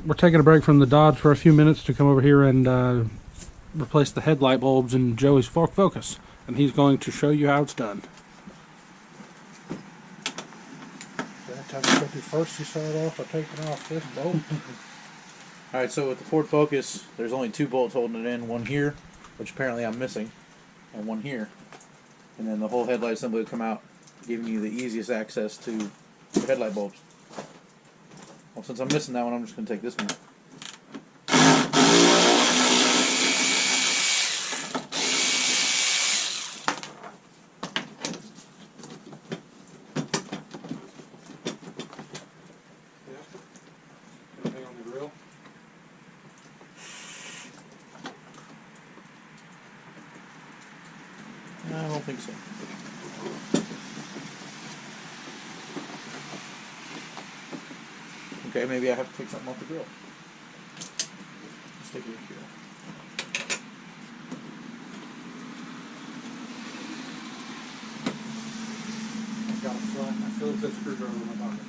we're taking a break from the Dodge for a few minutes to come over here and replace the headlight bulbs in Joey's Focus, and he's going to show you how it's done. First, you start off by taking off this bolt. Alright, so with the Ford Focus, there's only 2 bolts holding it in. One here, which apparently I'm missing, and one here. And then the whole headlight assembly will come out, giving you the easiest access to the headlight bulbs. Well, since I'm missing that one, I'm just going to take this one. Anything on the grill? No, I don't think so. Okay, maybe I have to take something off the grill. Let's take it here. I've got a flat and a Phillips head screwdriver in my pocket.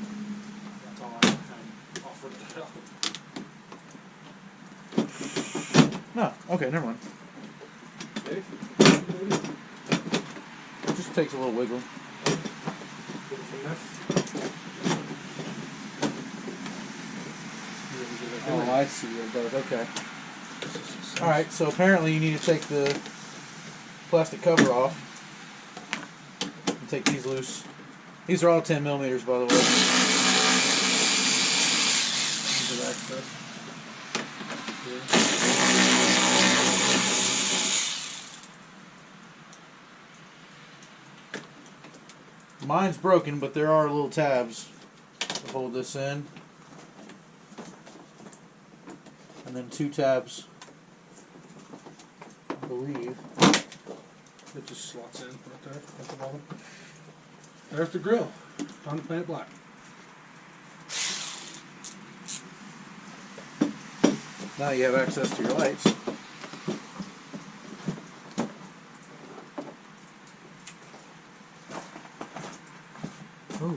That's all I have offered to help. No, okay, never mind. Okay. It just takes a little wiggle. Oh, I see what it does. Okay. Alright, so apparently you need to take the plastic cover off and take these loose. These are all 10 millimeters, by the way. These are access. Mine's broken, but there are little tabs to hold this in. And then 2 tabs, I believe. It just slots in right there at the bottom. There's the grill. Time to paint it black. Now you have access to your lights. Oh,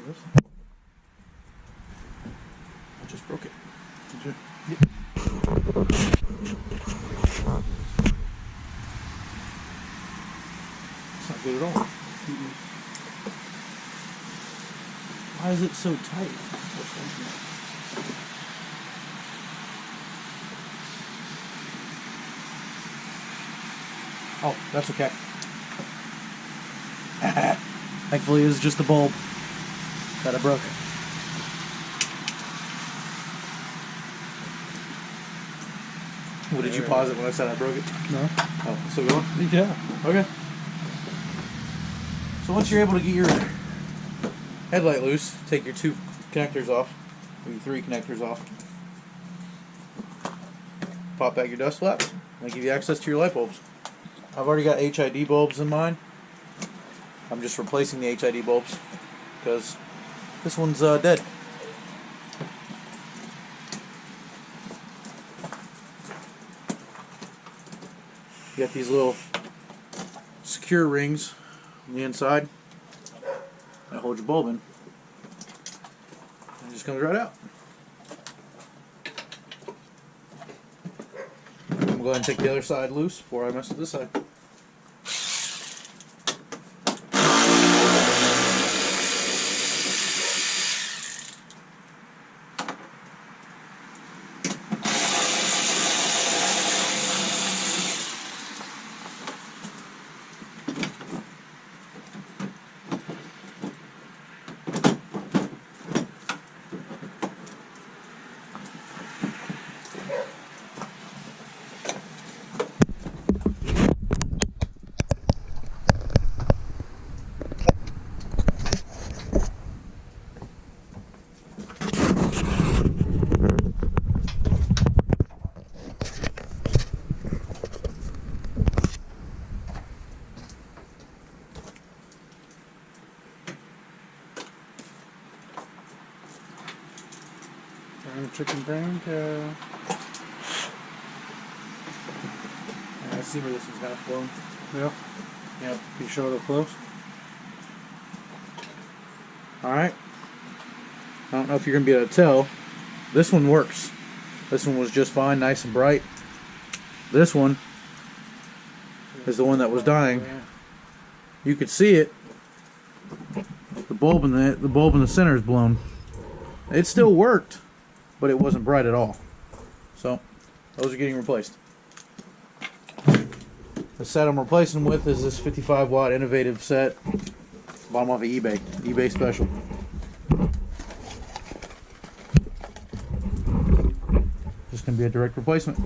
I just broke it. Did you? Yep. It's not good at all. Why is it so tight? Oh, that's okay. Thankfully, it was just the bulb that I broke. Well, did you pause it when I said I broke it? No. Oh, still going? Yeah. Okay. So once you're able to get your headlight loose, take your 2 connectors off, or your 3 connectors off. Pop out your dust flap, and they give you access to your light bulbs. I've already got HID bulbs in mine. I'm just replacing the HID bulbs because this one's dead. You got these little secure rings on the inside that hold your bulb in. And it just comes right out. I'm going to go ahead and take the other side loose before I mess with this side. Chicken brain. Yeah, I see where this one's kind of flown. Yeah. Yep. You show it up close. Alright. I don't know if you're going to be able to tell. This one works. This one was just fine, nice and bright. This one is the one that was dying. You could see it. The bulb in the center is blown. It still worked, but it wasn't bright at all. So those are getting replaced. The set I'm replacing with is this 55 watt innovative set. Bought them off of eBay special. Just gonna be a direct replacement.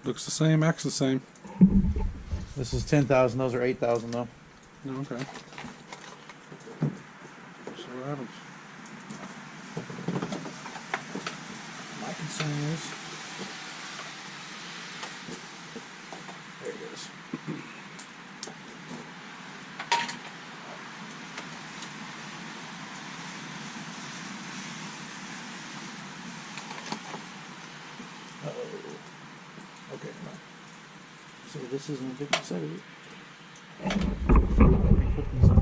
Looks the same, acts the same. This is 10,000. Those are 8,000 though. Oh, okay. So what happens? My concern is, there it is. Uh-oh. Okay, fine. So this isn't a different set of it. Let me put these on.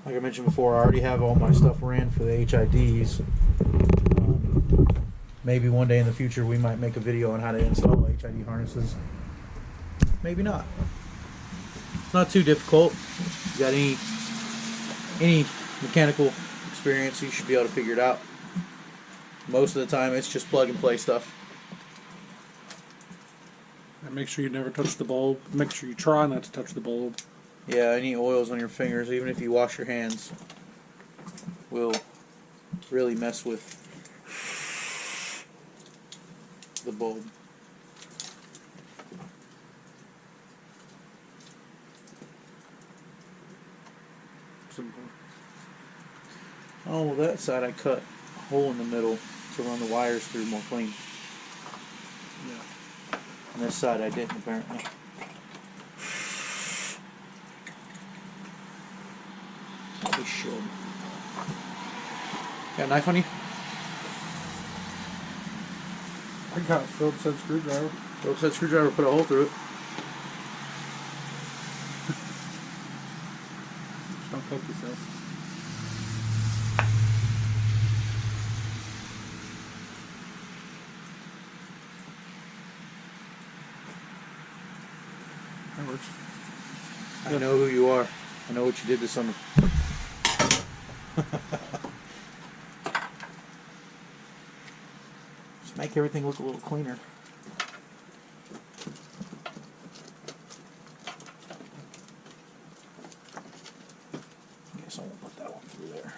Like I mentioned before, I already have all my stuff ran for the HIDs. Maybe one day in the future we might make a video on how to install HID harnesses. Maybe not. It's not too difficult. If you got any mechanical experience, you should be able to figure it out. Most of the time it's just plug and play stuff. And make sure you never touch the bulb. Make sure you try not to touch the bulb. Yeah, any oils on your fingers, even if you wash your hands, will really mess with the bulb. Simple. Oh, well, that side I cut a hole in the middle to run the wires through more clean. Yeah. And this side I didn't, apparently. Probably should. Got a knife on you? I got a Phillips head screwdriver. Phillips head screwdriver, put a hole through it. Just don't poke yourself. That works. I know who you are. I know what you did this summer. Just make everything look a little cleaner. Guess I won't put that one through there.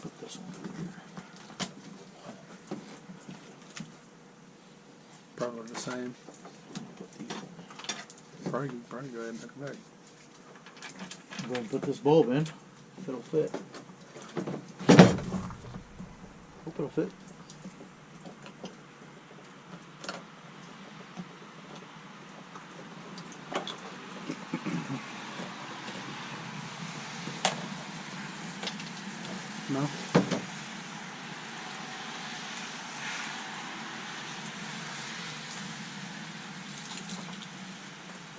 Put this one through here. Probably the same. Put these in. Probably go ahead and hook it back. I'm going to put this bulb in, if it'll fit. Hope it'll fit. No?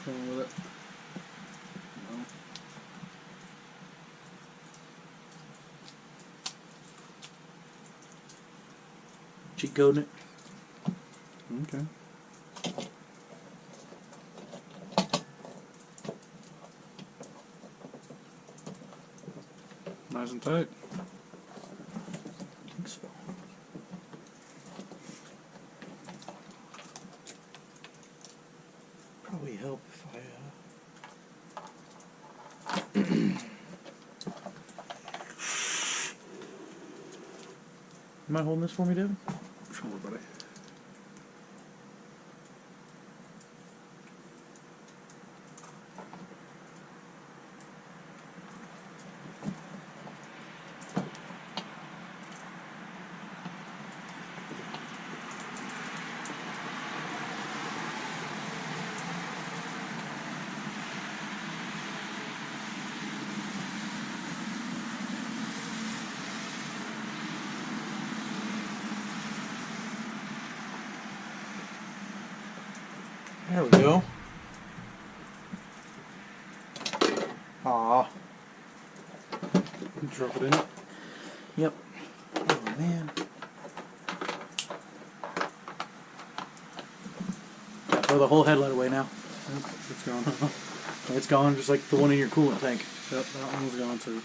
Going with it. No. Cheat coding it. Okay. Nice and tight. I think so. Probably help if I You mind holding this for me, Devin? Sure, buddy. There we go. Aw. Drop it in it. Yep. Oh man. Throw the whole headlight away now. Yep, it's gone. It's gone just like the one in your coolant tank. Yep, that one's gone too.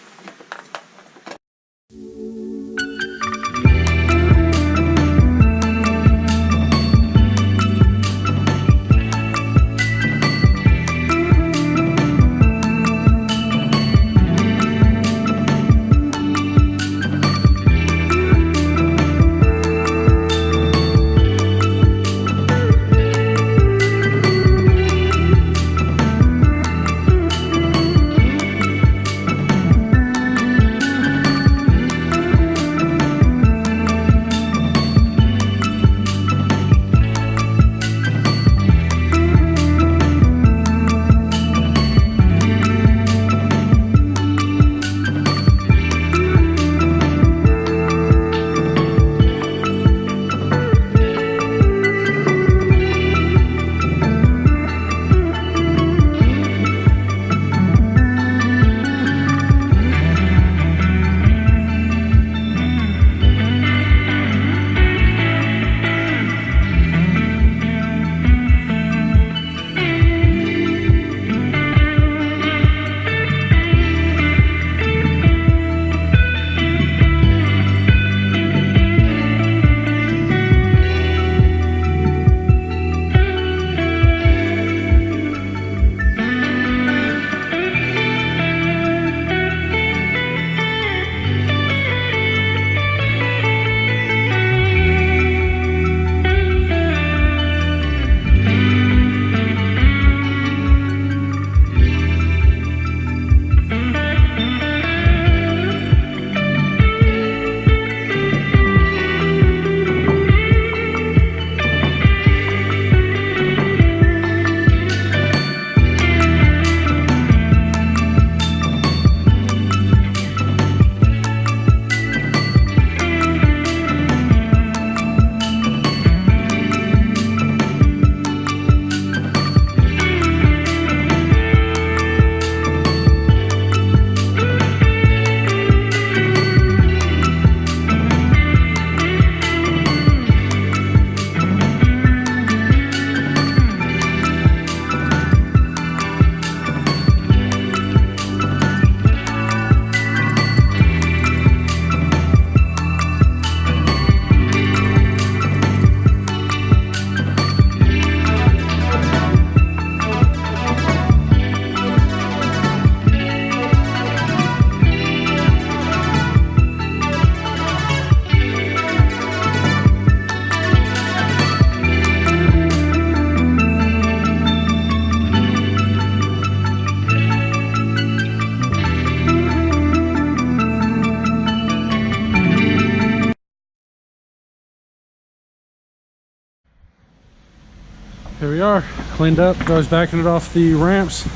Here we are, cleaned up, goes backing it off the ramps.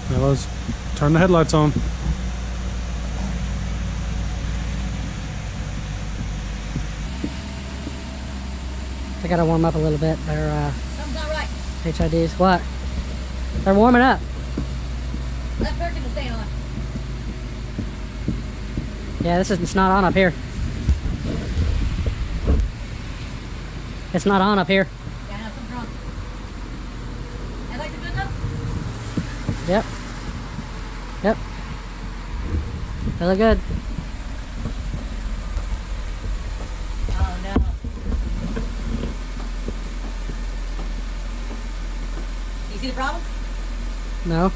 Now let's turn the headlights on. They gotta warm up a little bit. They're Something's not right. HIDs. What? They're warming up. That person is staying on. Yeah, it's not on up here. It's not on up here. Yeah, I know something's wrong. Headlights are good enough? Yep. Yep. They look good. Oh no. You see the problem? No.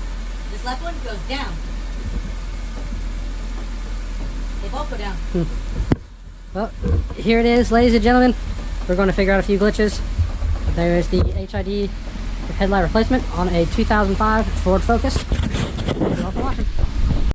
This left one goes down. They both go down. Well, here it is, ladies and gentlemen. We're going to figure out a few glitches. There is the HID headlight replacement on a 2005 Ford Focus. Thank you all for watching.